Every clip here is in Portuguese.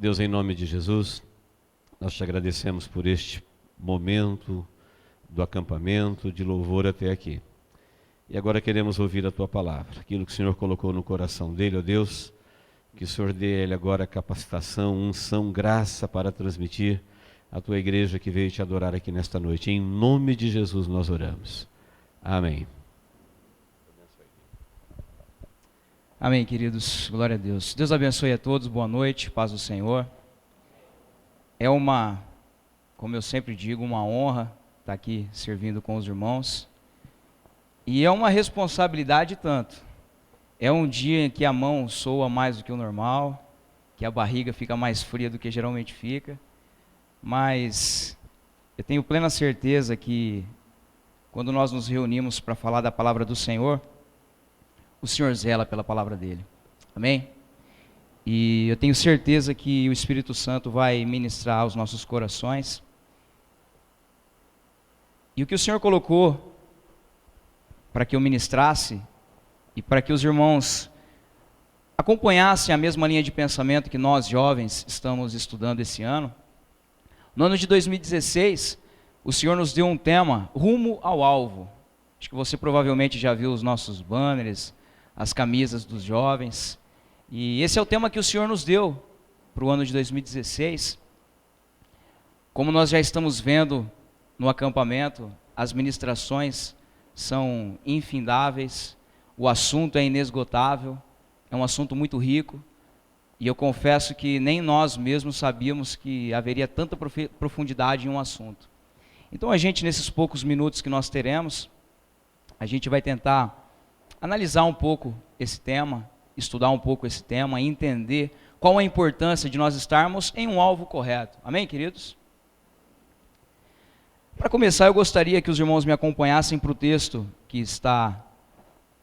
Deus, em nome de Jesus, nós te agradecemos por este momento do acampamento, de louvor até aqui. E agora queremos ouvir a tua palavra, aquilo que o Senhor colocou no coração dele, ó Deus, que o Senhor dê a ele agora capacitação, unção, graça para transmitir a tua igreja que veio te adorar aqui nesta noite. Em nome de Jesus nós oramos. Amém. Amém, queridos. Glória a Deus. Deus abençoe a todos. Boa noite. Paz do Senhor. É como eu sempre digo, uma honra estar aqui servindo com os irmãos. E é uma responsabilidade tanto. É um dia em que a mão soa mais do que o normal, que a barriga fica mais fria do que geralmente fica. Mas eu tenho plena certeza que quando nós nos reunimos para falar da palavra do Senhor, o Senhor zela pela palavra dele. Amém? E eu tenho certeza que o Espírito Santo vai ministrar aos nossos corações. E o que o Senhor colocou para que eu ministrasse e para que os irmãos acompanhassem a mesma linha de pensamento que nós jovens estamos estudando esse ano. No ano de 2016, o Senhor nos deu um tema, rumo ao alvo. Acho que você provavelmente já viu os nossos banners, as camisas dos jovens. E esse é o tema que o Senhor nos deu para o ano de 2016. Como nós já estamos vendo no acampamento, as ministrações são infindáveis, o assunto é inesgotável, é um assunto muito rico. E eu confesso que nem nós mesmos sabíamos que haveria tanta profundidade em um assunto. Então a gente, nesses poucos minutos que nós teremos, a gente vai tentar analisar um pouco esse tema, estudar um pouco esse tema e entender qual a importância de nós estarmos em um alvo correto. Amém, queridos? Para começar, eu gostaria que os irmãos me acompanhassem para o texto que está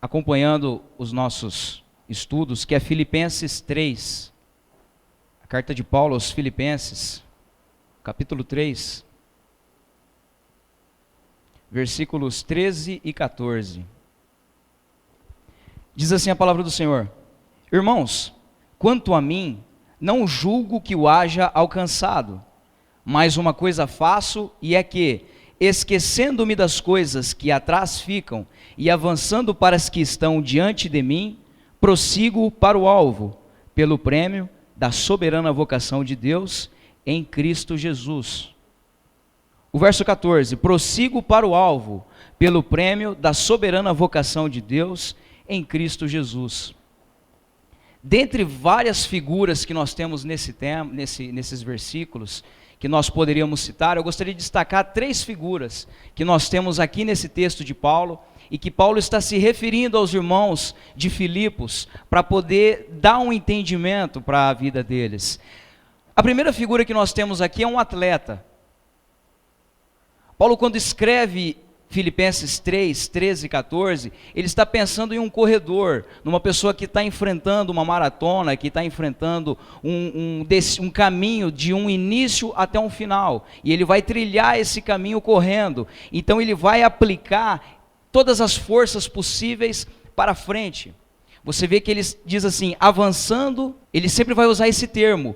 acompanhando os nossos estudos, que é Filipenses 3. A carta de Paulo aos Filipenses, capítulo 3, versículos 13 e 14. Diz assim a palavra do Senhor: Irmãos, quanto a mim, não julgo que o haja alcançado, mas uma coisa faço, e é que, esquecendo-me das coisas que atrás ficam e avançando para as que estão diante de mim, prossigo para o alvo, pelo prêmio da soberana vocação de Deus em Cristo Jesus. O verso 14: prossigo para o alvo, pelo prêmio da soberana vocação de Deus em Cristo Jesus. Dentre várias figuras que nós temos nesse tema, nesses versículos, que nós poderíamos citar, eu gostaria de destacar 3 figuras que nós temos aqui nesse texto de Paulo, e que Paulo está se referindo aos irmãos de Filipos, para poder dar um entendimento para a vida deles. A primeira figura que nós temos aqui é um atleta. Paulo, quando escreve Filipenses 3, 13 e 14, ele está pensando em um corredor, numa pessoa que está enfrentando uma maratona, que está enfrentando um caminho de um início até um final, e ele vai trilhar esse caminho correndo, então ele vai aplicar todas as forças possíveis para frente. Você vê que ele diz assim, avançando, ele sempre vai usar esse termo.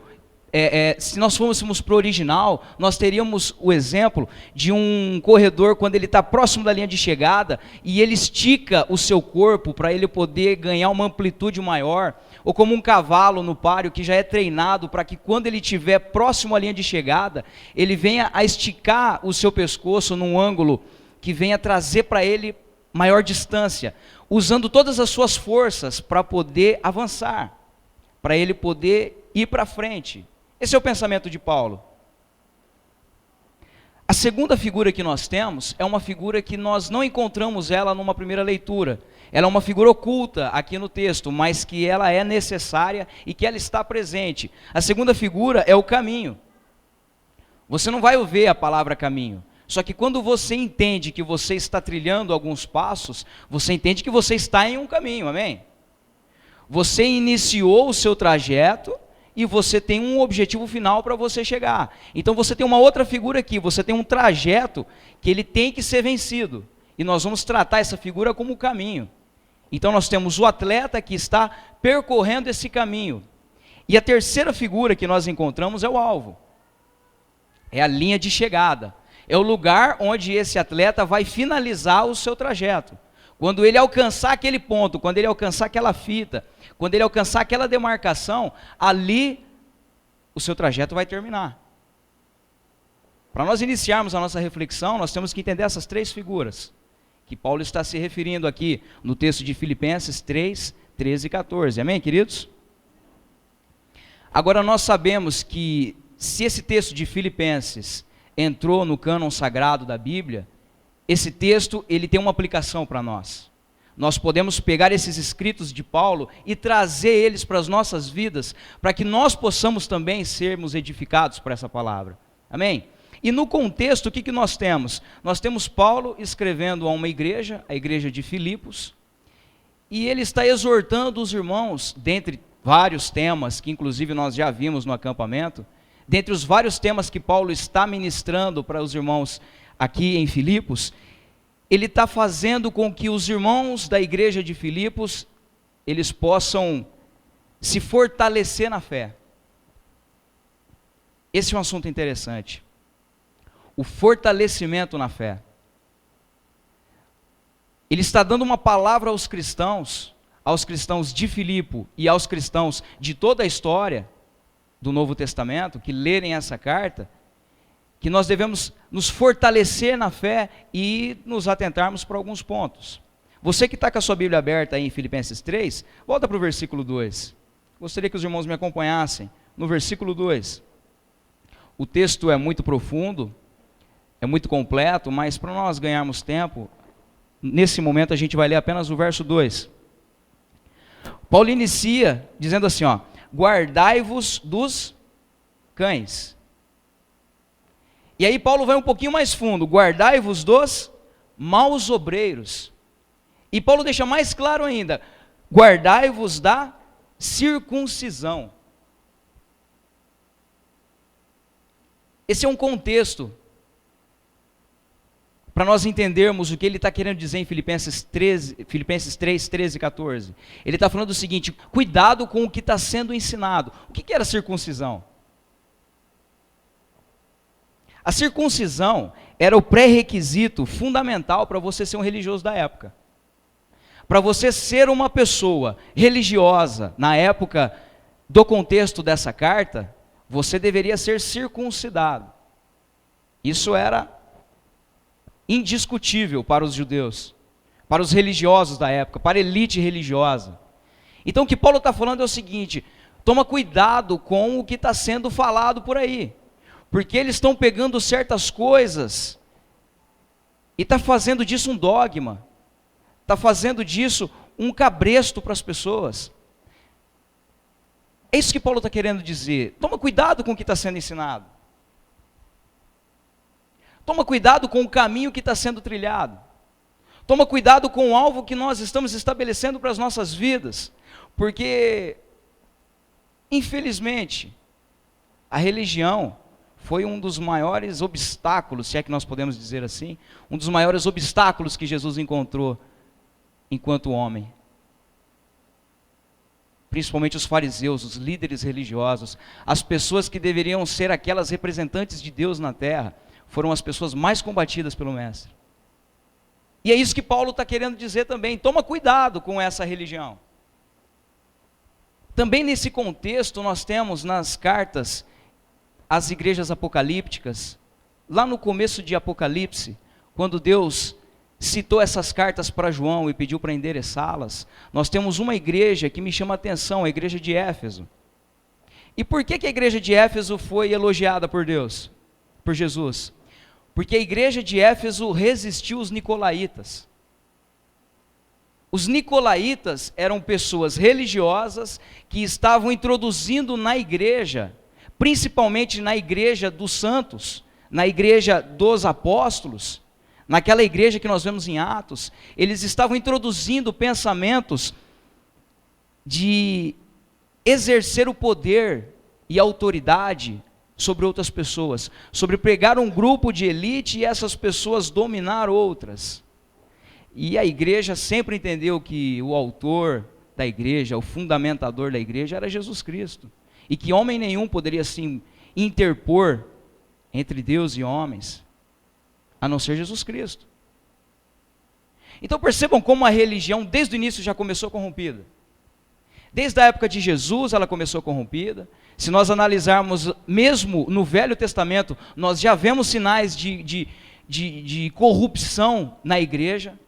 Se nós fôssemos para o original, nós teríamos o exemplo de um corredor quando ele está próximo da linha de chegada e ele estica o seu corpo para ele poder ganhar uma amplitude maior, ou como um cavalo no páreo que já é treinado para que quando ele estiver próximo à linha de chegada, ele venha a esticar o seu pescoço num ângulo que venha trazer para ele maior distância, usando todas as suas forças para poder avançar, para ele poder ir para frente. Esse é o pensamento de Paulo. A segunda figura que nós temos é uma figura que nós não encontramos ela numa primeira leitura. Ela é uma figura oculta aqui no texto, mas que ela é necessária e que ela está presente. A segunda figura é o caminho. Você não vai ouvir a palavra caminho. Só que quando você entende que você está trilhando alguns passos, você entende que você está em um caminho, amém? Você iniciou o seu trajeto e você tem um objetivo final para você chegar. Então você tem uma outra figura aqui, você tem um trajeto que ele tem que ser vencido. E nós vamos tratar essa figura como caminho. Então nós temos o atleta que está percorrendo esse caminho. E a terceira figura que nós encontramos é o alvo. É a linha de chegada. É o lugar onde esse atleta vai finalizar o seu trajeto. Quando ele alcançar aquele ponto, quando ele alcançar aquela fita, quando ele alcançar aquela demarcação, ali o seu trajeto vai terminar. Para nós iniciarmos a nossa reflexão, nós temos que entender essas três figuras, que Paulo está se referindo aqui no texto de Filipenses 3, 13 e 14. Amém, queridos? Agora nós sabemos que se esse texto de Filipenses entrou no cânon sagrado da Bíblia, esse texto ele tem uma aplicação para nós. Nós podemos pegar esses escritos de Paulo e trazer eles para as nossas vidas, para que nós possamos também sermos edificados por essa palavra. Amém? E no contexto, o que nós temos? Nós temos Paulo escrevendo a uma igreja, a igreja de Filipos, e ele está exortando os irmãos, dentre vários temas, que inclusive nós já vimos no acampamento, dentre os vários temas que Paulo está ministrando para os irmãos aqui em Filipos, ele está fazendo com que os irmãos da igreja de Filipos, eles possam se fortalecer na fé. Esse é um assunto interessante. O fortalecimento na fé. Ele está dando uma palavra aos cristãos de Filipo e aos cristãos de toda a história do Novo Testamento, que lerem essa carta, que nós devemos nos fortalecer na fé e nos atentarmos para alguns pontos. Você que está com a sua Bíblia aberta aí em Filipenses 3, volta para o versículo 2. Gostaria que os irmãos me acompanhassem no versículo 2. O texto é muito profundo, é muito completo, mas para nós ganharmos tempo, nesse momento a gente vai ler apenas o verso 2. Paulo inicia dizendo assim, ó: guardai-vos dos cães. E aí Paulo vai um pouquinho mais fundo: guardai-vos dos maus obreiros. E Paulo deixa mais claro ainda: guardai-vos da circuncisão. Esse é um contexto para nós entendermos o que ele está querendo dizer em Filipenses 3, 13 e 14. Ele está falando o seguinte: cuidado com o que está sendo ensinado. O que era circuncisão? A circuncisão era o pré-requisito fundamental para você ser um religioso da época. Para você ser uma pessoa religiosa na época do contexto dessa carta, você deveria ser circuncidado. Isso era indiscutível para os judeus, para os religiosos da época, para a elite religiosa. Então o que Paulo está falando é o seguinte: toma cuidado com o que está sendo falado por aí, porque eles estão pegando certas coisas e está fazendo disso um dogma, está fazendo disso um cabresto para as pessoas. É isso que Paulo está querendo dizer. Toma cuidado com o que está sendo ensinado. Toma cuidado com o caminho que está sendo trilhado. Toma cuidado com o alvo que nós estamos estabelecendo para as nossas vidas. Porque, infelizmente, a religião foi um dos maiores obstáculos, se é que nós podemos dizer assim, um dos maiores obstáculos que Jesus encontrou enquanto homem. Principalmente os fariseus, os líderes religiosos, as pessoas que deveriam ser aquelas representantes de Deus na terra, foram as pessoas mais combatidas pelo Mestre. E é isso que Paulo está querendo dizer também: toma cuidado com essa religião. Também nesse contexto nós temos nas cartas às igrejas apocalípticas, lá no começo de Apocalipse, quando Deus citou essas cartas para João e pediu para endereçá-las, nós temos uma igreja que me chama a atenção, a igreja de Éfeso. E por que a igreja de Éfeso foi elogiada por Deus, por Jesus? Porque a igreja de Éfeso resistiu aos nicolaítas. Os nicolaítas eram pessoas religiosas que estavam introduzindo na igreja, principalmente na igreja dos santos, na igreja dos apóstolos, naquela igreja que nós vemos em Atos, eles estavam introduzindo pensamentos de exercer o poder e autoridade sobre outras pessoas, sobre pegar um grupo de elite e essas pessoas dominar outras. E a igreja sempre entendeu que o autor da igreja, o fundamentador da igreja era Jesus Cristo. e que homem nenhum poderia assim interpor entre Deus e homens, a não ser Jesus Cristo. Então percebam como a religião desde o início já começou corrompida. Desde a época de Jesus ela começou corrompida. Se nós analisarmos mesmo no Velho Testamento, nós já vemos sinais de corrupção na igreja.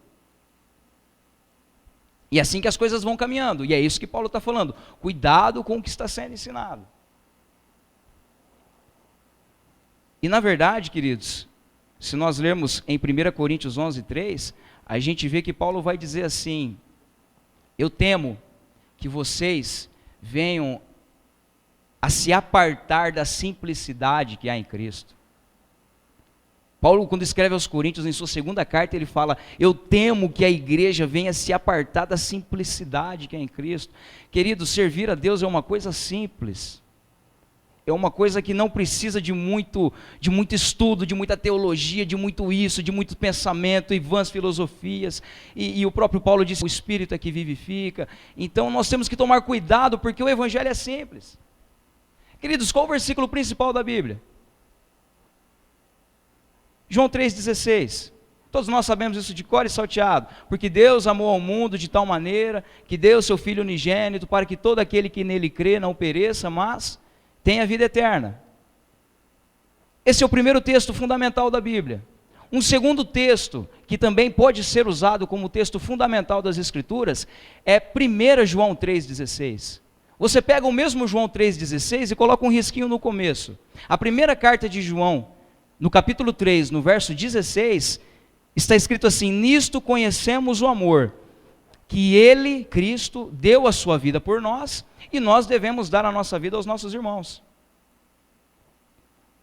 E é assim que as coisas vão caminhando. E é isso que Paulo está falando. Cuidado com o que está sendo ensinado. E na verdade, queridos, se nós lermos em 1 Coríntios 11:3, a gente vê que Paulo vai dizer assim: eu temo que vocês venham a se apartar da simplicidade que há em Cristo. Paulo, quando escreve aos Coríntios, em sua segunda carta, ele fala: eu temo que a igreja venha se apartar da simplicidade que há em Cristo. Querido, servir a Deus é uma coisa simples. É uma coisa que não precisa de muito estudo, de muita teologia, de muito isso, de muito pensamento e vãs filosofias. E o próprio Paulo disse: o Espírito é que vivifica. Então nós temos que tomar cuidado, porque o Evangelho é simples. Queridos, qual o versículo principal da Bíblia? João 3,16. Todos nós sabemos isso de cor e salteado. Porque Deus amou ao mundo de tal maneira que deu seu Filho unigênito, para que todo aquele que nele crê não pereça, mas tenha vida eterna. Esse é o primeiro texto fundamental da Bíblia. Um segundo texto, que também pode ser usado como texto fundamental das Escrituras, é 1 João 3,16. Você pega o mesmo João 3,16 e coloca um risquinho no começo. A primeira carta de João, no capítulo 3, no verso 16, está escrito assim: nisto conhecemos o amor, que Ele, Cristo, deu a sua vida por nós, e nós devemos dar a nossa vida aos nossos irmãos.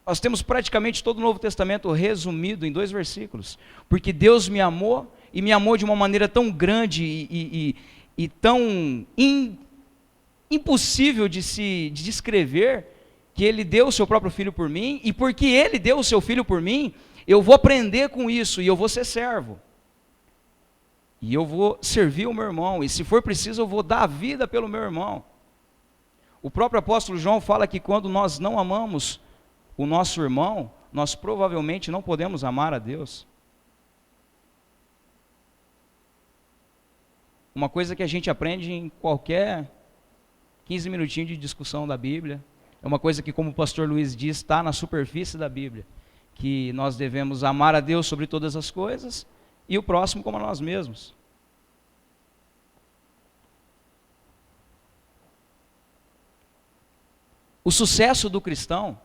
Nós temos praticamente todo o Novo Testamento resumido em 2 versículos. Porque Deus me amou, e me amou de uma maneira tão grande e tão impossível de descrever, que Ele deu o seu próprio Filho por mim, e porque Ele deu o seu Filho por mim, eu vou aprender com isso, e eu vou ser servo. E eu vou servir o meu irmão, e se for preciso eu vou dar a vida pelo meu irmão. O próprio apóstolo João fala que quando nós não amamos o nosso irmão, nós provavelmente não podemos amar a Deus. Uma coisa que a gente aprende em qualquer 15 minutinhos de discussão da Bíblia, é uma coisa que, como o pastor Luiz diz, está na superfície da Bíblia, que nós devemos amar a Deus sobre todas as coisas, e o próximo como a nós mesmos. O sucesso do cristão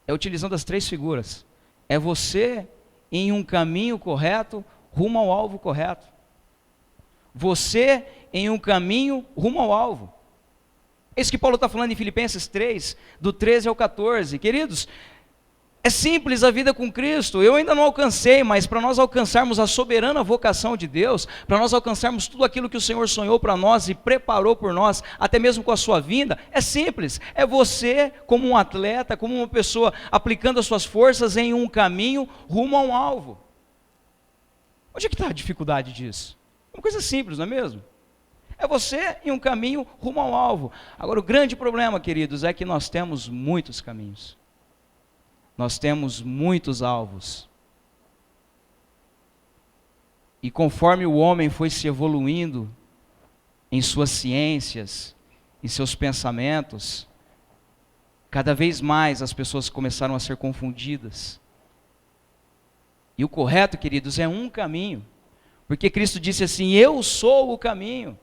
é utilizando as 3 figuras. É você em um caminho correto, rumo ao alvo correto. Você em um caminho rumo ao alvo. É isso que Paulo está falando em Filipenses 3, do 13 ao 14. Queridos, é simples a vida com Cristo. Eu ainda não alcancei, mas para nós alcançarmos a soberana vocação de Deus, para nós alcançarmos tudo aquilo que o Senhor sonhou para nós e preparou por nós, até mesmo com a sua vinda, é simples. É você, como um atleta, como uma pessoa aplicando as suas forças em um caminho rumo a um alvo. Onde é que está a dificuldade disso? É uma coisa simples, não é mesmo? É você em um caminho rumo ao alvo. Agora, o grande problema, queridos, é que nós temos muitos caminhos. Nós temos muitos alvos. E conforme o homem foi se evoluindo em suas ciências, em seus pensamentos, cada vez mais as pessoas começaram a ser confundidas. E o correto, queridos, é um caminho. Porque Cristo disse assim: eu sou o caminho.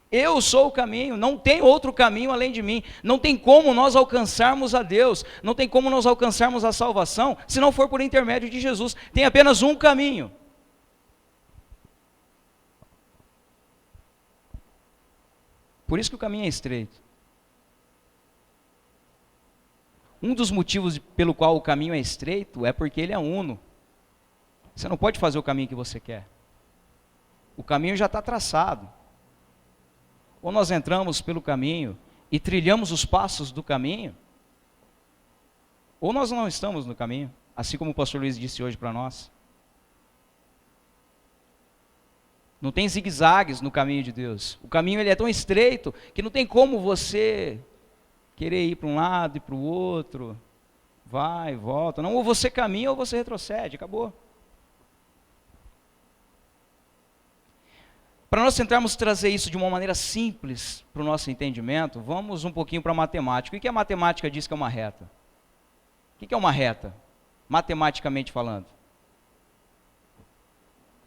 Eu sou o caminho, não tem outro caminho além de mim. Não tem como nós alcançarmos a Deus, não tem como nós alcançarmos a salvação, se não for por intermédio de Jesus. Tem apenas um caminho. Por isso que o caminho é estreito. Um dos motivos pelo qual o caminho é estreito é porque ele é uno. Você não pode fazer o caminho que você quer. O caminho já está traçado. Ou nós entramos pelo caminho e trilhamos os passos do caminho, ou nós não estamos no caminho, assim como o pastor Luiz disse hoje para nós. Não tem zigue-zagues no caminho de Deus. O caminho ele é tão estreito que não tem como você querer ir para um lado e para o outro, vai, volta. Não, ou você caminha ou você retrocede, acabou. Para nós tentarmos trazer isso de uma maneira simples para o nosso entendimento, vamos um pouquinho para a matemática. O que a matemática diz que é uma reta? O que é uma reta, matematicamente falando?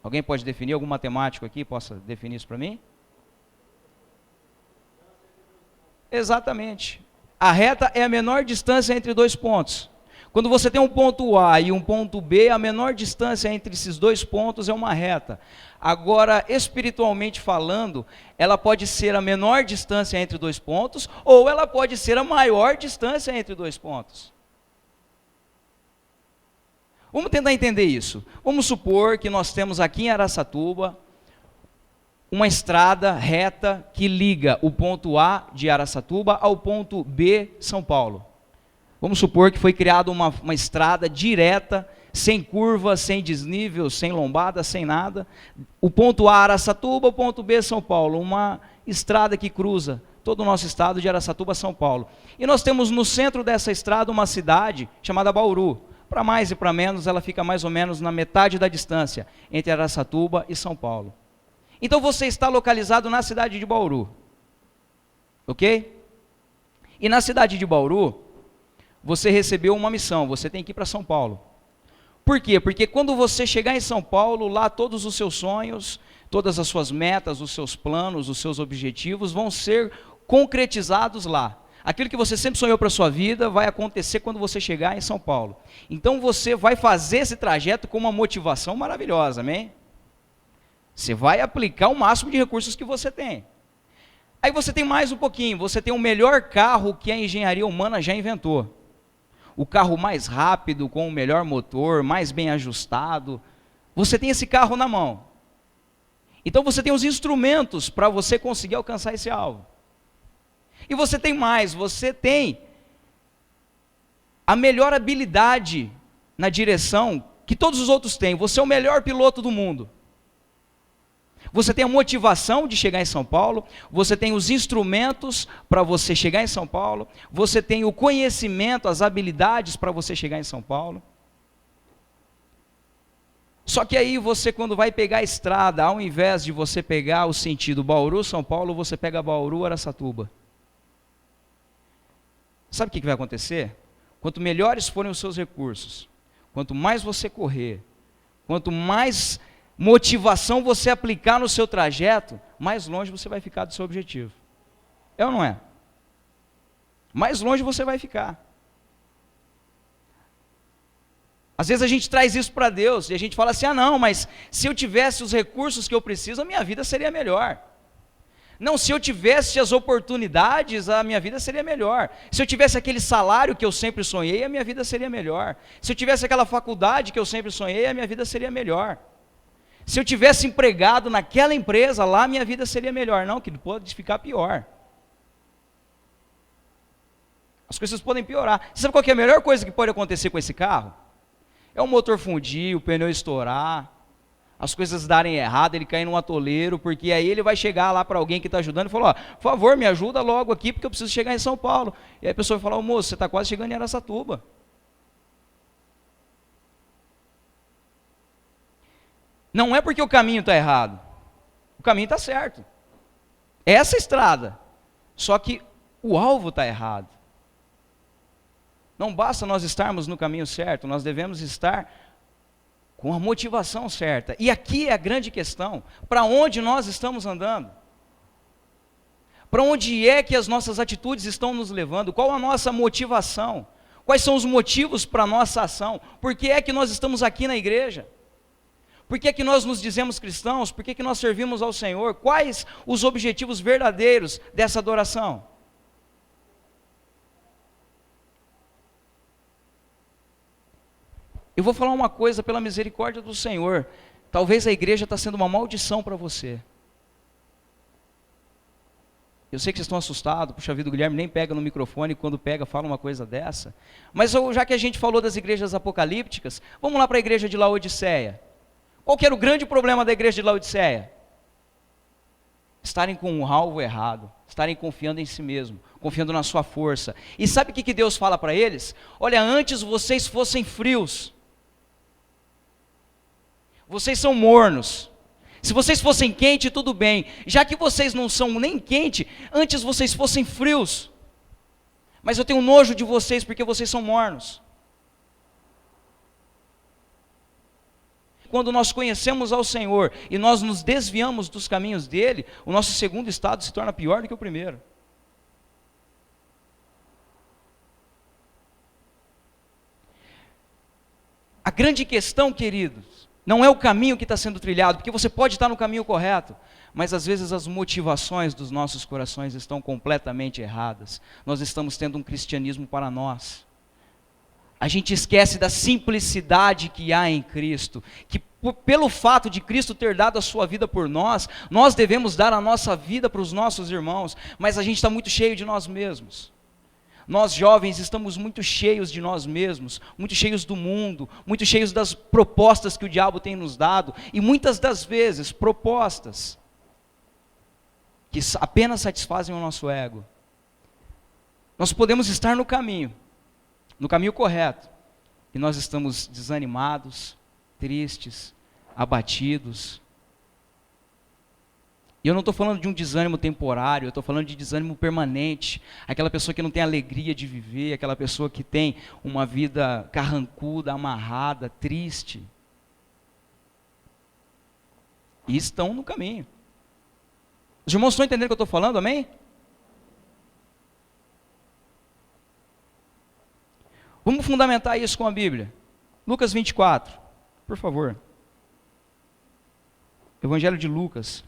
Alguém pode definir? Algum matemático aqui possa definir isso para mim? Exatamente. A reta é a menor distância entre dois pontos. Quando você tem um ponto A e um ponto B, a menor distância entre esses dois pontos é uma reta. Agora, espiritualmente falando, ela pode ser a menor distância entre dois pontos, ou ela pode ser a maior distância entre dois pontos. Vamos tentar entender isso. Vamos supor que nós temos aqui em Araçatuba uma estrada reta que liga o ponto A de Araçatuba ao ponto B, São Paulo. Vamos supor que foi criada uma estrada direta, sem curva, sem desnível, sem lombada, sem nada. O ponto A, Araçatuba, o ponto B, São Paulo. Uma estrada que cruza todo o nosso estado de Araçatuba, São Paulo. E nós temos no centro dessa estrada uma cidade chamada Bauru. Para mais e para menos, ela fica mais ou menos na metade da distância entre Araçatuba e São Paulo. Então você está localizado na cidade de Bauru. Ok? E na cidade de Bauru, você recebeu uma missão, você tem que ir para São Paulo. Por quê? Porque quando você chegar em São Paulo, lá todos os seus sonhos, todas as suas metas, os seus planos, os seus objetivos vão ser concretizados lá. Aquilo que você sempre sonhou para a sua vida vai acontecer quando você chegar em São Paulo. Então você vai fazer esse trajeto com uma motivação maravilhosa, amém? Você vai aplicar o máximo de recursos que você tem. Aí você tem mais um pouquinho, você tem o melhor carro que a engenharia humana já inventou. O carro mais rápido, com o melhor motor, mais bem ajustado. Você tem esse carro na mão. Então você tem os instrumentos para você conseguir alcançar esse alvo. E você tem mais, você tem a melhor habilidade na direção que todos os outros têm. Você é o melhor piloto do mundo. Você tem a motivação de chegar em São Paulo, você tem os instrumentos para você chegar em São Paulo, você tem o conhecimento, as habilidades para você chegar em São Paulo. Só que aí você, quando vai pegar a estrada, ao invés de você pegar o sentido Bauru, São Paulo, você pega Bauru, Araçatuba. Sabe o que vai acontecer? Quanto melhores forem os seus recursos, quanto mais você correr, quanto mais motivação você aplicar no seu trajeto, mais longe você vai ficar do seu objetivo. É ou não é? Mais longe você vai ficar. Às vezes a gente traz isso para Deus e a gente fala assim, não, mas se eu tivesse os recursos que eu preciso, a minha vida seria melhor. Não, se eu tivesse as oportunidades, a minha vida seria melhor. Se eu tivesse aquele salário que eu sempre sonhei, a minha vida seria melhor. Se eu tivesse aquela faculdade que eu sempre sonhei, a minha vida seria melhor. Se eu tivesse empregado naquela empresa lá, minha vida seria melhor. Não, que pode ficar pior. As coisas podem piorar. Você sabe qual que é a melhor coisa que pode acontecer com esse carro? É o motor fundir, o pneu estourar, as coisas darem errado, ele cair num atoleiro, porque aí ele vai chegar lá para alguém que está ajudando e falar, por favor, me ajuda logo aqui, porque eu preciso chegar em São Paulo. E aí a pessoa vai falar, moço, você está quase chegando em Araçatuba. Não é porque o caminho está errado, o caminho está certo. É essa estrada, só que o alvo está errado. Não basta nós estarmos no caminho certo, nós devemos estar com a motivação certa. E aqui é a grande questão, para onde nós estamos andando? Para onde é que as nossas atitudes estão nos levando? Qual a nossa motivação? Quais são os motivos para a nossa ação? Por que é que nós estamos aqui na igreja? Por que é que nós nos dizemos cristãos? Por que é que nós servimos ao Senhor? Quais os objetivos verdadeiros dessa adoração? Eu vou falar uma coisa pela misericórdia do Senhor. Talvez a igreja está sendo uma maldição para você. Eu sei que vocês estão assustados. Puxa vida, o Guilherme nem pega no microfone, quando pega fala uma coisa dessa. Mas já que a gente falou das igrejas apocalípticas, vamos lá para a igreja de Laodiceia. Qual que era o grande problema da igreja de Laodiceia? estarem com um alvo errado, estarem confiando em si mesmo, confiando na sua força. E sabe o que Deus fala para eles? Olha, antes vocês fossem frios, vocês são mornos. Se vocês fossem quentes, tudo bem. Já que vocês não são nem quentes, antes vocês fossem frios. Mas eu tenho nojo de vocês porque vocês são mornos. Quando nós conhecemos ao Senhor e nós nos desviamos dos caminhos dele, o nosso segundo estado se torna pior do que o primeiro. A grande questão, queridos, não é o caminho que está sendo trilhado, porque você pode estar no caminho correto, mas às vezes as motivações dos nossos corações estão completamente erradas. Nós estamos tendo um cristianismo para nós. A gente esquece da simplicidade que há em Cristo, que pelo fato de Cristo ter dado a sua vida por nós, nós devemos dar a nossa vida para os nossos irmãos, mas a gente está muito cheio de nós mesmos. Nós jovens estamos muito cheios de nós mesmos, muito cheios do mundo, muito cheios das propostas que o diabo tem nos dado, e muitas das vezes propostas que apenas satisfazem o nosso ego. Nós podemos estar no caminho correto, e nós estamos desanimados, tristes, abatidos. E eu não estou falando de um desânimo temporário, eu estou falando de desânimo permanente, aquela pessoa que não tem alegria de viver, aquela pessoa que tem uma vida carrancuda, amarrada, triste. E estão no caminho. Os irmãos estão entendendo o que eu estou falando, amém? Vamos fundamentar isso com a Bíblia. Lucas 24, por favor. Evangelho de Lucas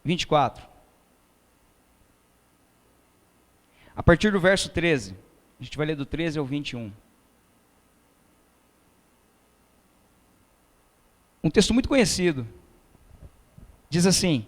24. A partir do verso 13. A gente vai ler do 13 ao 21. Um texto muito conhecido. Diz assim: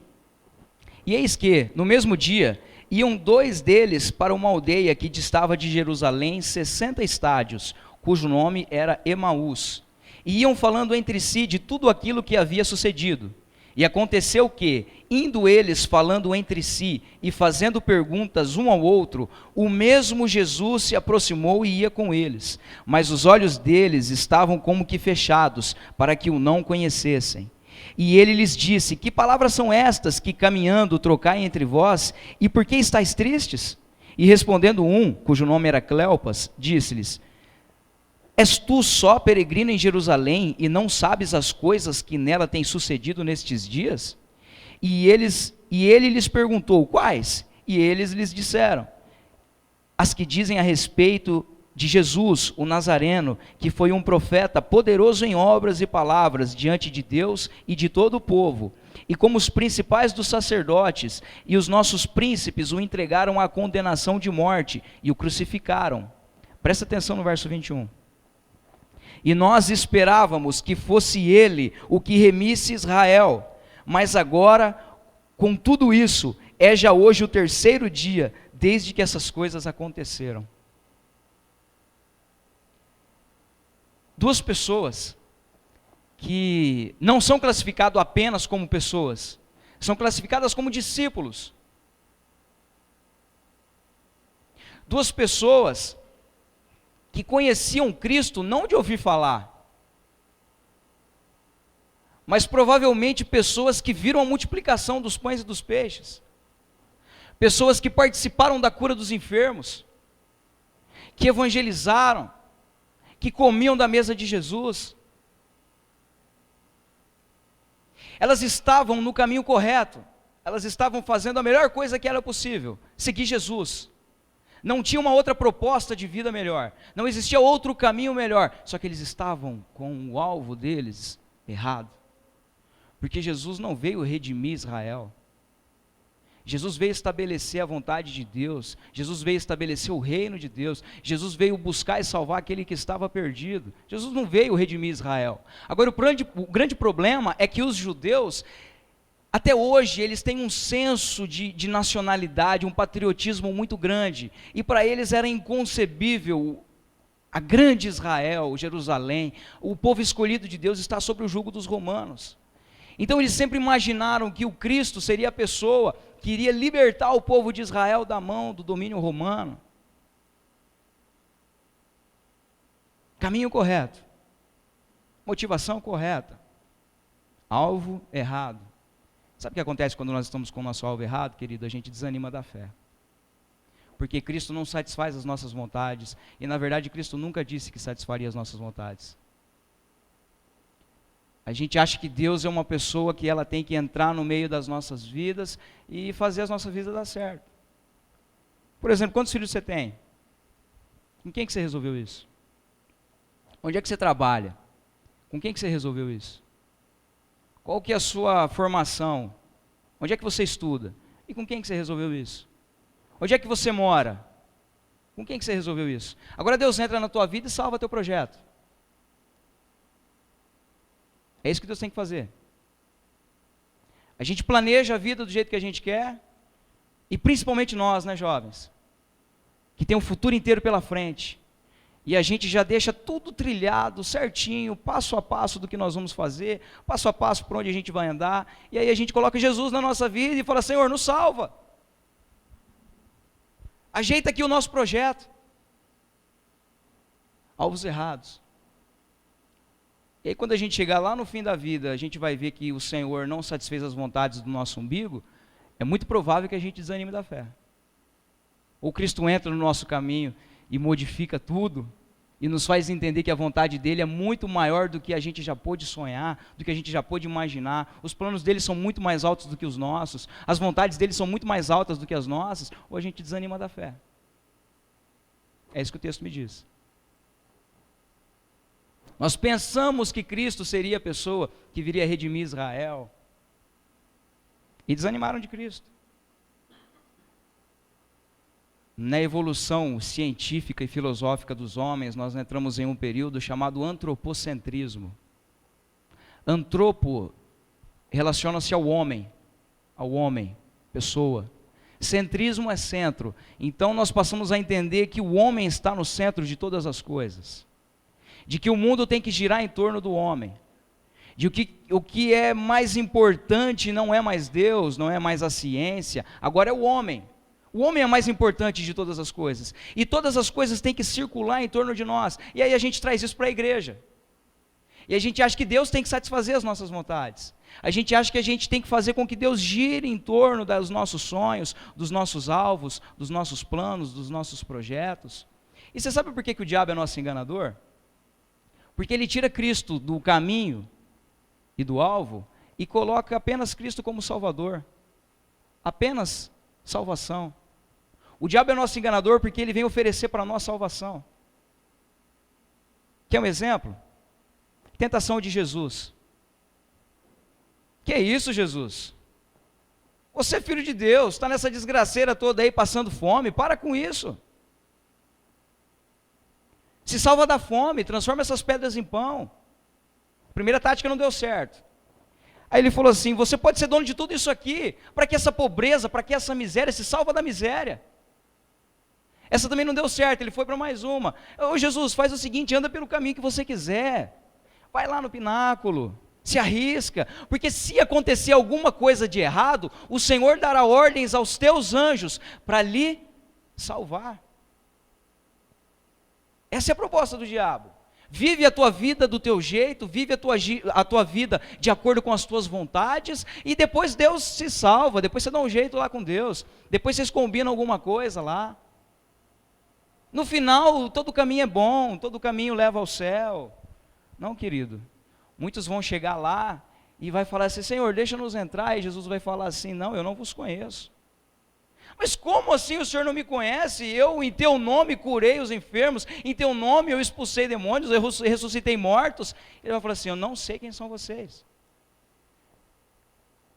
E eis que, no mesmo dia, iam dois deles para uma aldeia que distava de Jerusalém 60 estádios, cujo nome era Emaús. E iam falando entre si de tudo aquilo que havia sucedido. E aconteceu que, indo eles falando entre si e fazendo perguntas um ao outro, o mesmo Jesus se aproximou e ia com eles. Mas os olhos deles estavam como que fechados, para que o não conhecessem. E ele lhes disse: Que palavras são estas que caminhando trocai entre vós? E por que estáis tristes? E respondendo um, cujo nome era Cleopas, disse-lhes: És tu só peregrino em Jerusalém e não sabes as coisas que nela têm sucedido nestes dias? E ele lhes perguntou: Quais? E eles lhes disseram: As que dizem a respeito de Jesus, o Nazareno, que foi um profeta poderoso em obras e palavras diante de Deus e de todo o povo, e como os principais dos sacerdotes e os nossos príncipes o entregaram à condenação de morte e o crucificaram. Presta atenção no verso 21. E nós esperávamos que fosse ele o que remisse Israel, mas agora, com tudo isso, é já hoje o terceiro dia desde que essas coisas aconteceram. Duas pessoas que não são classificadas apenas como pessoas, são classificadas como discípulos. Duas pessoas que conheciam Cristo não de ouvir falar, mas provavelmente pessoas que viram a multiplicação dos pães e dos peixes, pessoas que participaram da cura dos enfermos, que evangelizaram, que comiam da mesa de Jesus. Elas estavam no caminho correto, elas estavam fazendo a melhor coisa que era possível, seguir Jesus. Não tinha uma outra proposta de vida melhor, não existia outro caminho melhor, só que eles estavam com o alvo deles errado, porque Jesus não veio redimir Israel, Jesus veio estabelecer a vontade de Deus, Jesus veio estabelecer o reino de Deus, Jesus veio buscar e salvar aquele que estava perdido, Jesus não veio redimir Israel. Agora o grande problema é que os judeus, até hoje, eles têm um senso de nacionalidade, um patriotismo muito grande, e para eles era inconcebível a grande Israel, Jerusalém, o povo escolhido de Deus está sob o jugo dos romanos. Então eles sempre imaginaram que o Cristo seria a pessoa que iria libertar o povo de Israel da mão do domínio romano. Caminho correto, motivação correta, alvo errado. Sabe o que acontece quando nós estamos com o nosso alvo errado, querido? A gente desanima da fé. Porque Cristo não satisfaz as nossas vontades, e na verdade Cristo nunca disse que satisfaria as nossas vontades. A gente acha que Deus é uma pessoa que ela tem que entrar no meio das nossas vidas e fazer as nossas vidas dar certo. Por exemplo, quantos filhos você tem? Com quem que você resolveu isso? Onde é que você trabalha? Com quem que você resolveu isso? Qual que é a sua formação? Onde é que você estuda? E com quem que você resolveu isso? Onde é que você mora? Com quem que você resolveu isso? Agora Deus entra na tua vida e salva teu projeto. É isso que Deus tem que fazer. A gente planeja a vida do jeito que a gente quer, e principalmente nós, né, jovens, que tem um futuro inteiro pela frente, e a gente já deixa tudo trilhado, certinho, passo a passo do que nós vamos fazer, passo a passo por onde a gente vai andar, e aí a gente coloca Jesus na nossa vida e fala: Senhor, nos salva. Ajeita aqui o nosso projeto. Alvos errados. E aí quando a gente chegar lá no fim da vida, a gente vai ver que o Senhor não satisfez as vontades do nosso umbigo, é muito provável que a gente desanime da fé. Ou Cristo entra no nosso caminho e modifica tudo, e nos faz entender que a vontade dele é muito maior do que a gente já pôde sonhar, do que a gente já pôde imaginar. Os planos dele são muito mais altos do que os nossos, as vontades dele são muito mais altas do que as nossas, ou a gente desanima da fé. É isso que o texto me diz. Nós pensamos que Cristo seria a pessoa que viria redimir Israel, e desanimaram de Cristo. Na evolução científica e filosófica dos homens, nós entramos em um período chamado antropocentrismo. Antropo relaciona-se ao homem, pessoa. Centrismo é centro. Então nós passamos a entender que o homem está no centro de todas as coisas. De que o mundo tem que girar em torno do homem. De o que é mais importante não é mais Deus, não é mais a ciência, agora é o homem. O homem é mais importante de todas as coisas. E todas as coisas têm que circular em torno de nós. E aí a gente traz isso para a igreja. E a gente acha que Deus tem que satisfazer as nossas vontades. A gente acha que a gente tem que fazer com que Deus gire em torno dos nossos sonhos, dos nossos alvos, dos nossos planos, dos nossos projetos. E você sabe por que o diabo é nosso enganador? Porque ele tira Cristo do caminho e do alvo e coloca apenas Cristo como Salvador. Apenas salvação. O diabo é nosso enganador porque ele vem oferecer para nós salvação. Quer um exemplo? Tentação de Jesus. Que é isso, Jesus? Você é filho de Deus, está nessa desgraceira toda aí passando fome, para com isso. Se salva da fome, transforma essas pedras em pão. Primeira tática não deu certo. Aí ele falou assim: você pode ser dono de tudo isso aqui, para que essa pobreza, para que essa miséria, se salva da miséria. Essa também não deu certo, ele foi para mais uma. Ô Jesus, faz o seguinte, anda pelo caminho que você quiser. Vai lá no pináculo, se arrisca, porque se acontecer alguma coisa de errado, o Senhor dará ordens aos teus anjos para lhe salvar. Essa é a proposta do diabo. Vive a tua vida do teu jeito, vive a tua vida de acordo com as tuas vontades, e depois Deus se salva, depois você dá um jeito lá com Deus, depois vocês combinam alguma coisa lá. No final, todo caminho é bom, todo caminho leva ao céu. Não, querido, muitos vão chegar lá e vai falar assim: Senhor, deixa-nos entrar, e Jesus vai falar assim: não, eu não vos conheço. Mas como assim o Senhor não me conhece? Eu em teu nome curei os enfermos, em teu nome eu expulsei demônios, eu ressuscitei mortos. Ele vai falar assim: eu não sei quem são vocês.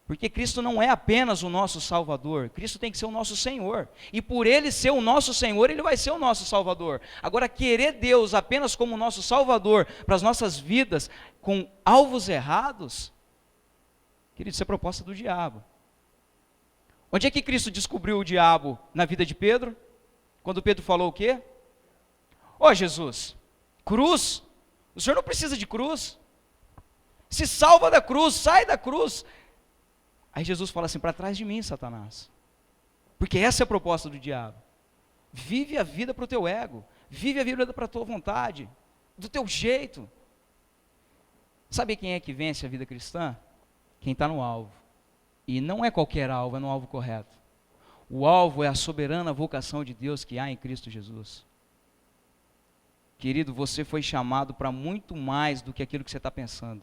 Porque Cristo não é apenas o nosso Salvador, Cristo tem que ser o nosso Senhor. E por Ele ser o nosso Senhor, Ele vai ser o nosso Salvador. Agora, querer Deus apenas como o nosso Salvador para as nossas vidas, com alvos errados, querido, isso é proposta do diabo. Onde é que Cristo descobriu o diabo na vida de Pedro? Quando Pedro falou o quê? Ó Jesus, cruz? O Senhor não precisa de cruz. Se salva da cruz, sai da cruz. Aí Jesus fala assim: para trás de mim, Satanás. Porque essa é a proposta do diabo. Vive a vida para o teu ego, vive a vida para a tua vontade, do teu jeito. Sabe quem é que vence a vida cristã? Quem está no alvo. E não é qualquer alvo, é no alvo correto. O alvo é a soberana vocação de Deus que há em Cristo Jesus. Querido, você foi chamado para muito mais do que aquilo que você está pensando.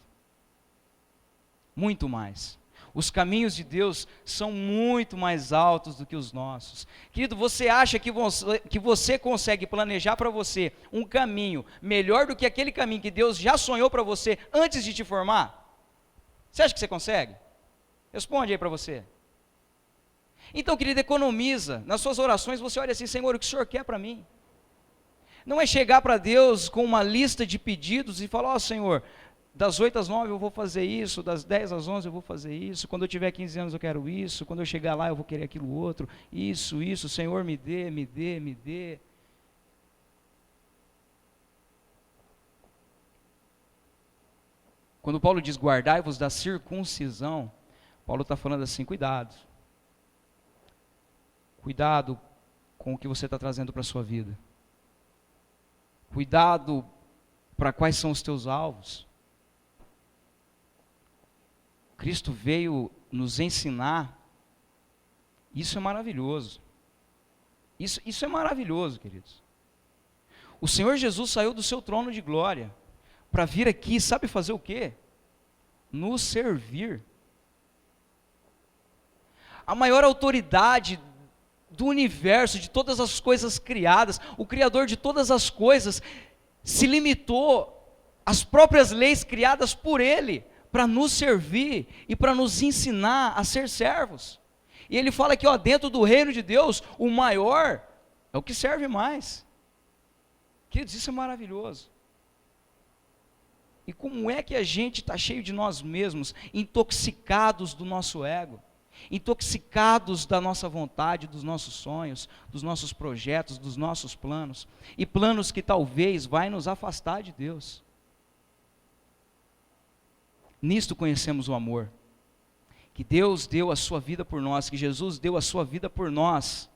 Muito mais. Os caminhos de Deus são muito mais altos do que os nossos. Querido, você acha que você consegue planejar para você um caminho melhor do que aquele caminho que Deus já sonhou para você antes de te formar? Você acha que você consegue? Responde aí para você. Então, querido, economiza. Nas suas orações você olha assim: Senhor, o que o Senhor quer para mim? Não é chegar para Deus com uma lista de pedidos e falar: ó, Senhor, das 8 às 9 eu vou fazer isso, das 10 às 11 eu vou fazer isso, quando eu tiver 15 anos eu quero isso, quando eu chegar lá eu vou querer aquilo outro, isso, Senhor, me dê, me dê, me dê. Quando Paulo diz guardai-vos da circuncisão, Paulo está falando assim: cuidado. Cuidado com o que você está trazendo para a sua vida. Cuidado para quais são os teus alvos. Cristo veio nos ensinar. Isso é maravilhoso. Isso é maravilhoso, queridos. O Senhor Jesus saiu do seu trono de glória para vir aqui, sabe fazer o quê? Nos servir. A maior autoridade do universo, de todas as coisas criadas, o Criador de todas as coisas, se limitou às próprias leis criadas por Ele, para nos servir e para nos ensinar a ser servos. E Ele fala que dentro do reino de Deus, o maior é o que serve mais. Queridos, isso é maravilhoso. E como é que a gente está cheio de nós mesmos, intoxicados do nosso ego, intoxicados da nossa vontade, dos nossos sonhos, dos nossos projetos, dos nossos planos, e planos que talvez vai nos afastar de Deus. Nisto conhecemos o amor, que Deus deu a sua vida por nós, que Jesus deu a sua vida por nós,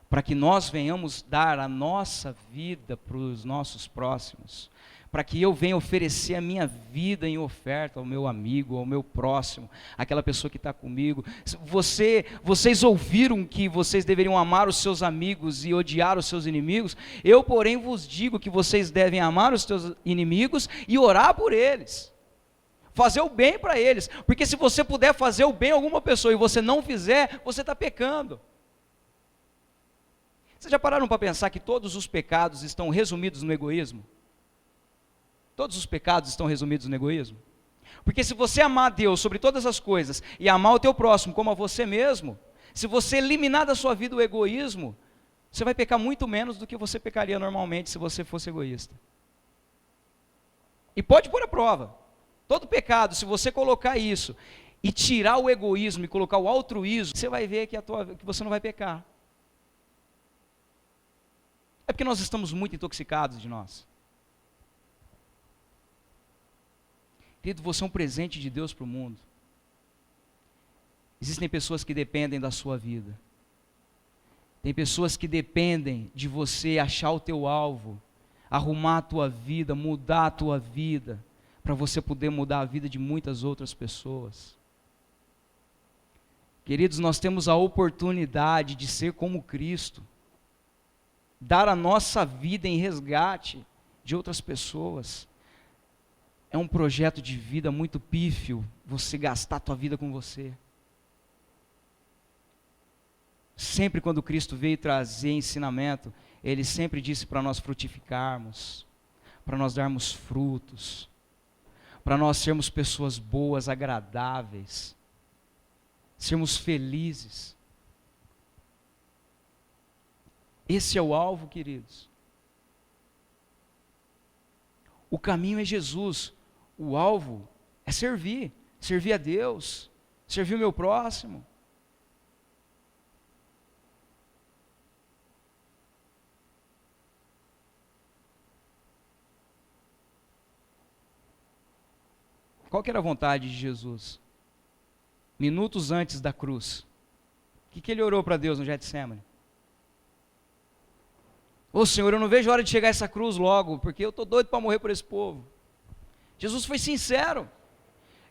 para que nós venhamos dar a nossa vida para os nossos próximos, para que eu venha oferecer a minha vida em oferta ao meu amigo, ao meu próximo, aquela pessoa que está comigo. Vocês ouviram que vocês deveriam amar os seus amigos e odiar os seus inimigos? Eu, porém, vos digo que vocês devem amar os seus inimigos e orar por eles. Fazer o bem para eles, porque se você puder fazer o bem a alguma pessoa e você não fizer, você está pecando. Vocês já pararam para pensar que todos os pecados estão resumidos no egoísmo? Todos os pecados estão resumidos no egoísmo? Porque se você amar Deus sobre todas as coisas e amar o teu próximo como a você mesmo, se você eliminar da sua vida o egoísmo, você vai pecar muito menos do que você pecaria normalmente se você fosse egoísta. E pode pôr à prova. Todo pecado, se você colocar isso e tirar o egoísmo e colocar o altruísmo, você vai ver que você não vai pecar. É porque nós estamos muito intoxicados de nós. Querido, você é um presente de Deus para o mundo. Existem pessoas que dependem da sua vida. Tem pessoas que dependem de você achar o teu alvo, arrumar a tua vida, mudar a tua vida, para você poder mudar a vida de muitas outras pessoas. Queridos, nós temos a oportunidade de ser como Cristo, dar a nossa vida em resgate de outras pessoas. É um projeto de vida muito pífio, você gastar a tua vida com você. Sempre quando Cristo veio trazer ensinamento, Ele sempre disse para nós frutificarmos, para nós darmos frutos, para nós sermos pessoas boas, agradáveis, sermos felizes. Esse é o alvo, queridos. O caminho é Jesus, o alvo é servir a Deus, servir o meu próximo. Qual que era a vontade de Jesus? Minutos antes da cruz. O que ele orou para Deus no Getsemane? Ô Senhor, eu não vejo a hora de chegar essa cruz logo, porque eu estou doido para morrer por esse povo. Jesus foi sincero.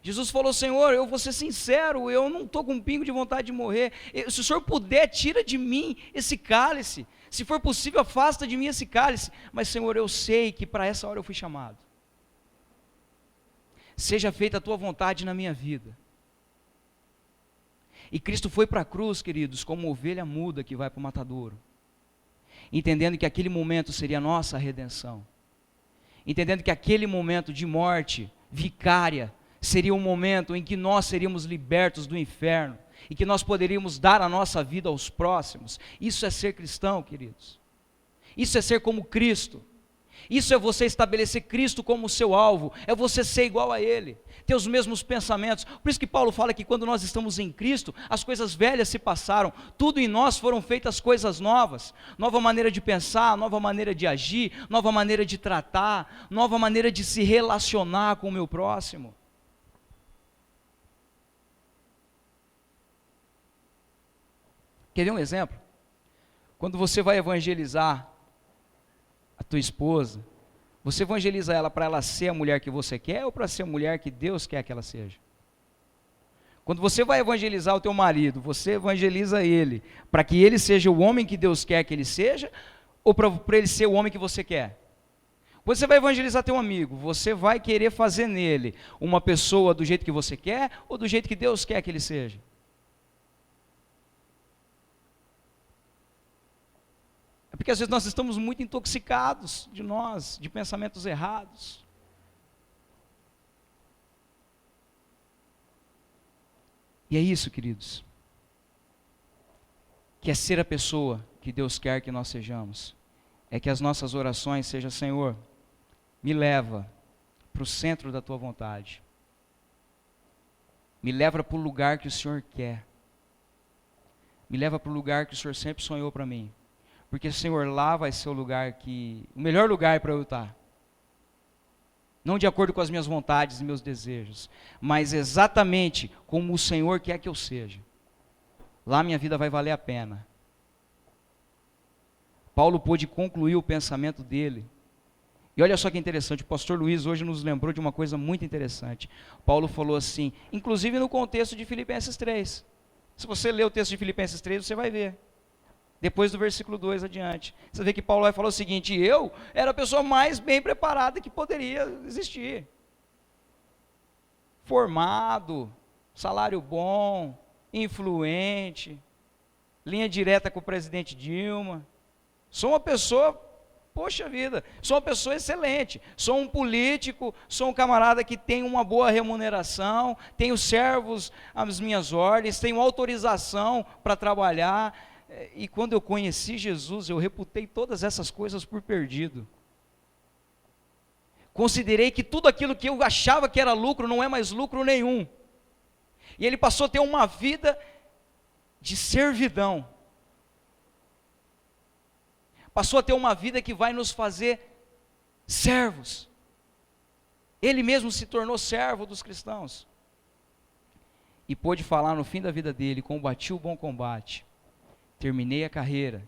Jesus falou, Senhor, eu vou ser sincero, eu não estou com um pingo de vontade de morrer. Se o Senhor puder, tira de mim esse cálice. Se for possível, afasta de mim esse cálice. Mas Senhor, eu sei que para essa hora eu fui chamado. Seja feita a tua vontade na minha vida. E Cristo foi para a cruz, queridos, como uma ovelha muda que vai para o matadouro. Entendendo que aquele momento seria a nossa redenção. Entendendo que aquele momento de morte vicária seria um momento em que nós seríamos libertos do inferno e que nós poderíamos dar a nossa vida aos próximos. Isso é ser cristão, queridos. Isso é ser como Cristo. Isso é você estabelecer Cristo como seu alvo, é você ser igual a Ele, ter os mesmos pensamentos. Por isso que Paulo fala que quando nós estamos em Cristo, as coisas velhas se passaram, tudo em nós foram feitas coisas novas, nova maneira de pensar, nova maneira de agir, nova maneira de tratar, nova maneira de se relacionar com o meu próximo. Quer ver um exemplo? Quando você vai evangelizar a tua esposa, você evangeliza ela para ela ser a mulher que você quer ou para ser a mulher que Deus quer que ela seja? Quando você vai evangelizar o teu marido, você evangeliza ele para que ele seja o homem que Deus quer que ele seja ou para ele ser o homem que você quer? Quando você vai evangelizar teu amigo, você vai querer fazer nele uma pessoa do jeito que você quer ou do jeito que Deus quer que ele seja? É porque às vezes nós estamos muito intoxicados de nós, de pensamentos errados. E é isso, queridos, que é ser a pessoa que Deus quer que nós sejamos. É que as nossas orações sejam, Senhor, me leva para o centro da Tua vontade. Me leva para o lugar que o Senhor quer. Me leva para o lugar que o Senhor sempre sonhou para mim. Porque, Senhor, lá vai ser o lugar o melhor lugar para eu estar. Não de acordo com as minhas vontades e meus desejos, mas exatamente como o Senhor quer que eu seja. Lá minha vida vai valer a pena. Paulo pôde concluir o pensamento dele. E olha só que interessante, o pastor Luiz hoje nos lembrou de uma coisa muito interessante. Paulo falou assim, inclusive no contexto de Filipenses 3. Se você ler o texto de Filipenses 3, você vai ver. Depois do versículo 2 adiante. Você vê que Paulo vai falar o seguinte, eu era a pessoa mais bem preparada que poderia existir. Formado, salário bom, influente, linha direta com o presidente Dilma. Sou uma pessoa, poxa vida, sou uma pessoa excelente. Sou um político, sou um camarada que tem uma boa remuneração, tenho servos às minhas ordens, tenho autorização para trabalhar. E quando eu conheci Jesus, eu reputei todas essas coisas por perdido. Considerei que tudo aquilo que eu achava que era lucro, não é mais lucro nenhum. E ele passou a ter uma vida de servidão. Passou a ter uma vida que vai nos fazer servos. Ele mesmo se tornou servo dos cristãos. E pôde falar no fim da vida dele, combati o bom combate. Terminei a carreira,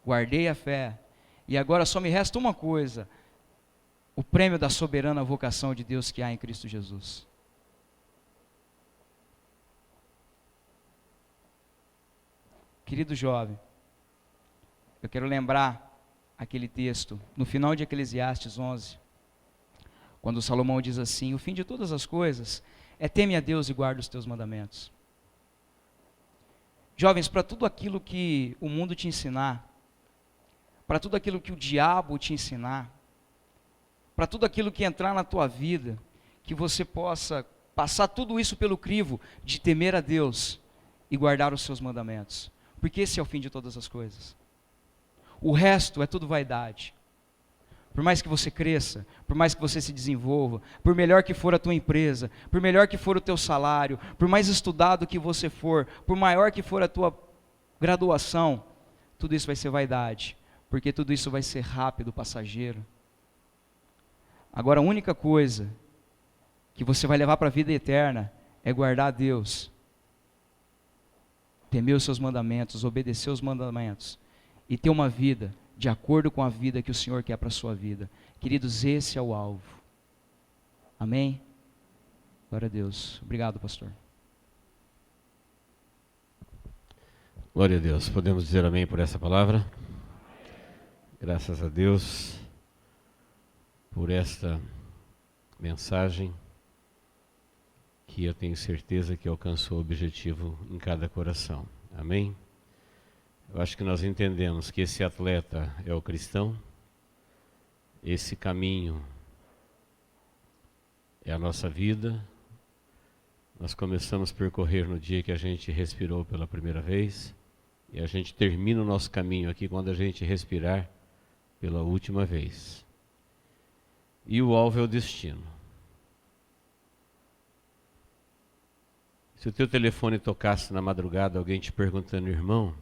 guardei a fé, e agora só me resta uma coisa, o prêmio da soberana vocação de Deus que há em Cristo Jesus. Querido jovem, eu quero lembrar aquele texto, no final de Eclesiastes 11, quando Salomão diz assim, o fim de todas as coisas é teme a Deus e guarda os teus mandamentos. Jovens, para tudo aquilo que o mundo te ensinar, para tudo aquilo que o diabo te ensinar, para tudo aquilo que entrar na tua vida, que você possa passar tudo isso pelo crivo de temer a Deus e guardar os seus mandamentos, porque esse é o fim de todas as coisas. O resto é tudo vaidade. Por mais que você cresça, por mais que você se desenvolva, por melhor que for a tua empresa, por melhor que for o teu salário, por mais estudado que você for, por maior que for a tua graduação, tudo isso vai ser vaidade, porque tudo isso vai ser rápido, passageiro. Agora a única coisa que você vai levar para a vida eterna é guardar a Deus, temer os seus mandamentos, obedecer os mandamentos e ter uma vida de acordo com a vida que o Senhor quer para a sua vida. Queridos, esse é o alvo. Amém? Glória a Deus. Obrigado, pastor. Glória a Deus. Podemos dizer amém por essa palavra? Graças a Deus por esta mensagem que eu tenho certeza que alcançou o objetivo em cada coração. Amém? Eu acho que nós entendemos que esse atleta é o cristão, esse caminho é a nossa vida. Nós começamos a percorrer no dia que a gente respirou pela primeira vez, e a gente termina o nosso caminho aqui quando a gente respirar pela última vez. E o alvo é o destino. Se o teu telefone tocasse na madrugada, alguém te perguntando, irmão,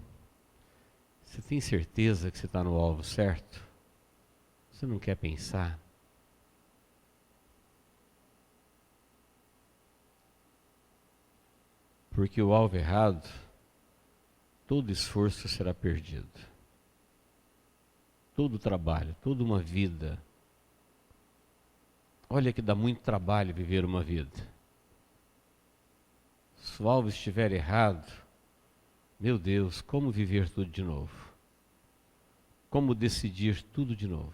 você tem certeza que você está no alvo certo? Você não quer pensar? Porque o alvo errado, todo esforço será perdido. Todo trabalho, toda uma vida. Olha que dá muito trabalho viver uma vida. Se o alvo estiver errado, meu Deus, como viver tudo de novo? Como decidir tudo de novo?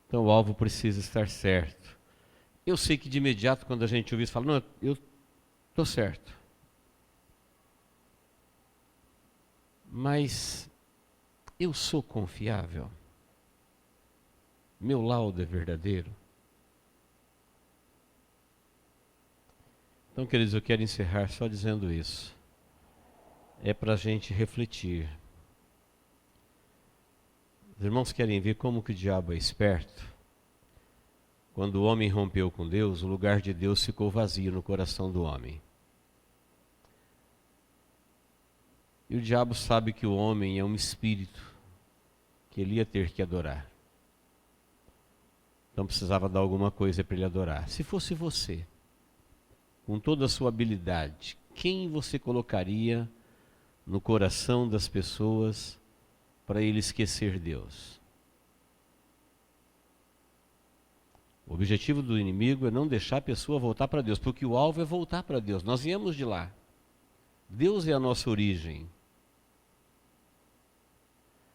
Então o alvo precisa estar certo. Eu sei que de imediato quando a gente ouve isso, fala, não, eu estou certo. Mas eu sou confiável? Meu laudo é verdadeiro? Então, queridos, eu quero encerrar só dizendo isso. É para a gente refletir. Os irmãos querem ver como que o diabo é esperto? Quando o homem rompeu com Deus, o lugar de Deus ficou vazio no coração do homem. E o diabo sabe que o homem é um espírito que ele ia ter que adorar. Então precisava dar alguma coisa para ele adorar. Se fosse você, com toda a sua habilidade, quem você colocaria no coração das pessoas para ele esquecer Deus? O objetivo do inimigo é não deixar a pessoa voltar para Deus, porque o alvo é voltar para Deus. Nós viemos de lá. Deus é a nossa origem.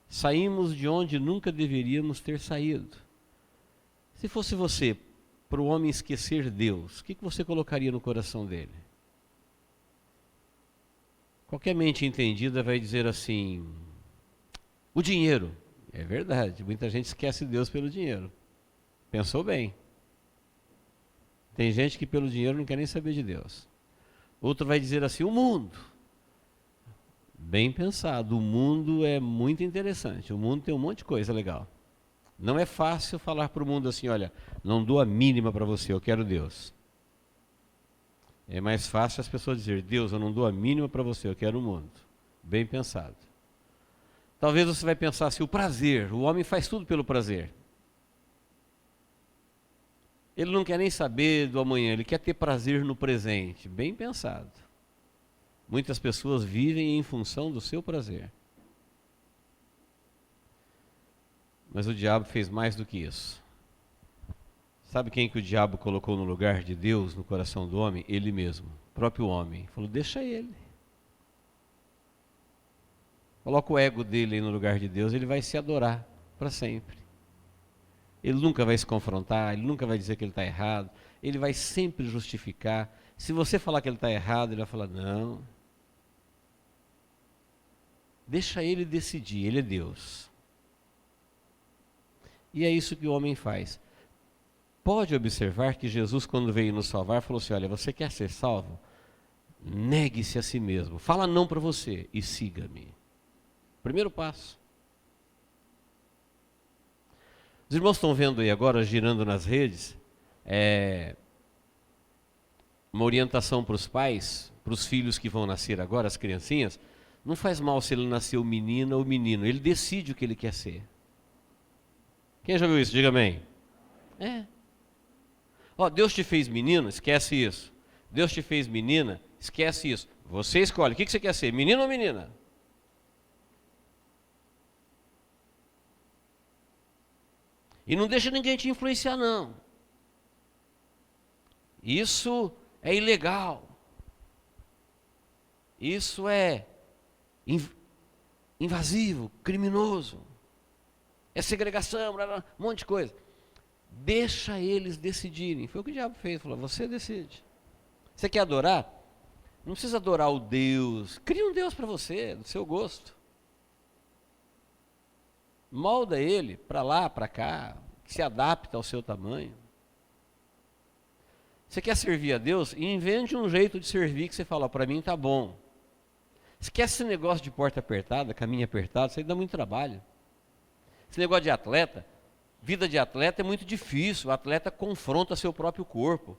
Saímos de onde nunca deveríamos ter saído. Se fosse você, para o homem esquecer Deus, o que você colocaria no coração dele? Qualquer mente entendida vai dizer assim, o dinheiro. É verdade, muita gente esquece Deus pelo dinheiro. Pensou bem. Tem gente que pelo dinheiro não quer nem saber de Deus. Outro vai dizer assim, o mundo. Bem pensado, o mundo é muito interessante. O mundo tem um monte de coisa legal. Não é fácil falar para o mundo assim, olha, não dou a mínima para você, eu quero Deus. É mais fácil as pessoas dizer, Deus, eu não dou a mínima para você, eu quero o mundo. Bem pensado. Talvez você vai pensar assim, o prazer, o homem faz tudo pelo prazer. Ele não quer nem saber do amanhã, ele quer ter prazer no presente. Bem pensado. Muitas pessoas vivem em função do seu prazer. Mas o diabo fez mais do que isso. Sabe quem que o diabo colocou no lugar de Deus, no coração do homem? Ele mesmo, o próprio homem. Falou, deixa ele. Coloca o ego dele aí no lugar de Deus, ele vai se adorar para sempre. Ele nunca vai se confrontar, ele nunca vai dizer que ele está errado, ele vai sempre justificar. Se você falar que ele está errado, ele vai falar, não. Deixa ele decidir, ele é Deus. E é isso que o homem faz. Pode observar que Jesus, quando veio nos salvar, falou assim, olha, você quer ser salvo? Negue-se a si mesmo. Fala não para você e siga-me. Primeiro passo. Os irmãos estão vendo aí agora, girando nas redes, uma orientação para os pais, para os filhos que vão nascer agora, as criancinhas. Não faz mal se ele nasceu menina ou menino, ele decide o que ele quer ser. Quem já viu isso? Diga amém. Deus te fez menino, esquece isso. Deus te fez menina, esquece isso. Você escolhe, o que você quer ser, menino ou menina? E não deixa ninguém te influenciar, não. Isso é ilegal. Isso é invasivo, criminoso. É segregação, um monte de coisa. Deixa eles decidirem. Foi o que o diabo fez. Falou, você decide. Você quer adorar? Não precisa adorar o Deus. Cria um Deus para você, do seu gosto. Molda ele para lá, para cá, que se adapta ao seu tamanho. Você quer servir a Deus? Invente um jeito de servir que você fala, para mim tá bom. Esquece esse negócio de porta apertada, caminho apertado, isso aí dá muito trabalho. Esse negócio de atleta, vida de atleta é muito difícil, o atleta confronta seu próprio corpo.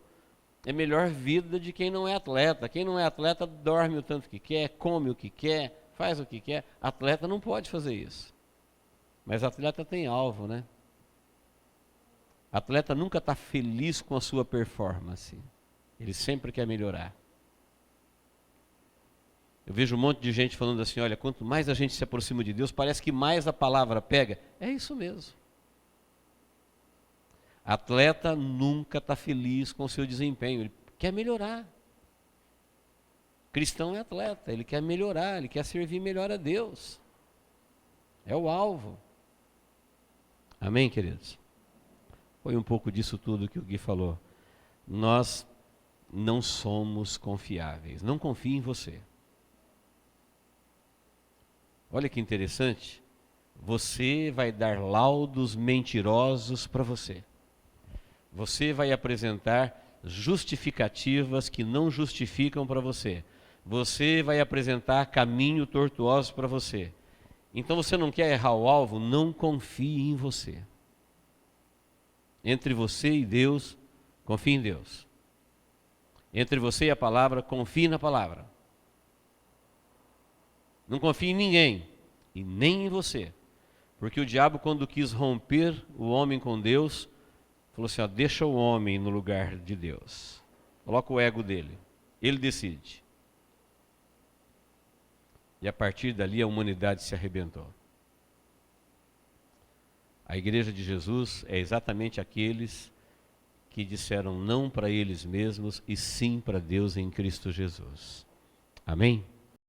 É melhor vida de quem não é atleta. Quem não é atleta dorme o tanto que quer, come o que quer, faz o que quer. Atleta não pode fazer isso. Mas atleta tem alvo, né? Atleta nunca está feliz com a sua performance. Ele sempre quer melhorar. Eu vejo um monte de gente falando assim, olha, quanto mais a gente se aproxima de Deus, parece que mais a palavra pega. É isso mesmo. Atleta nunca está feliz com o seu desempenho, ele quer melhorar. Cristão é atleta, ele quer melhorar, ele quer servir melhor a Deus. É o alvo. Amém, queridos? Foi um pouco disso tudo que o Gui falou. Nós não somos confiáveis. Não confie em você. Olha que interessante. Você vai dar laudos mentirosos para você. Você vai apresentar justificativas que não justificam para você. Você vai apresentar caminho tortuosos para você. Então você não quer errar o alvo? Não confie em você. Entre você e Deus, confie em Deus. Entre você e a palavra, confie na palavra. Não confie em ninguém, e nem em você. Porque o diabo, quando quis romper o homem com Deus, falou assim, deixa o homem no lugar de Deus. Coloca o ego dele. Ele decide. E a partir dali a humanidade se arrebentou. A igreja de Jesus é exatamente aqueles que disseram não para eles mesmos e sim para Deus em Cristo Jesus. Amém?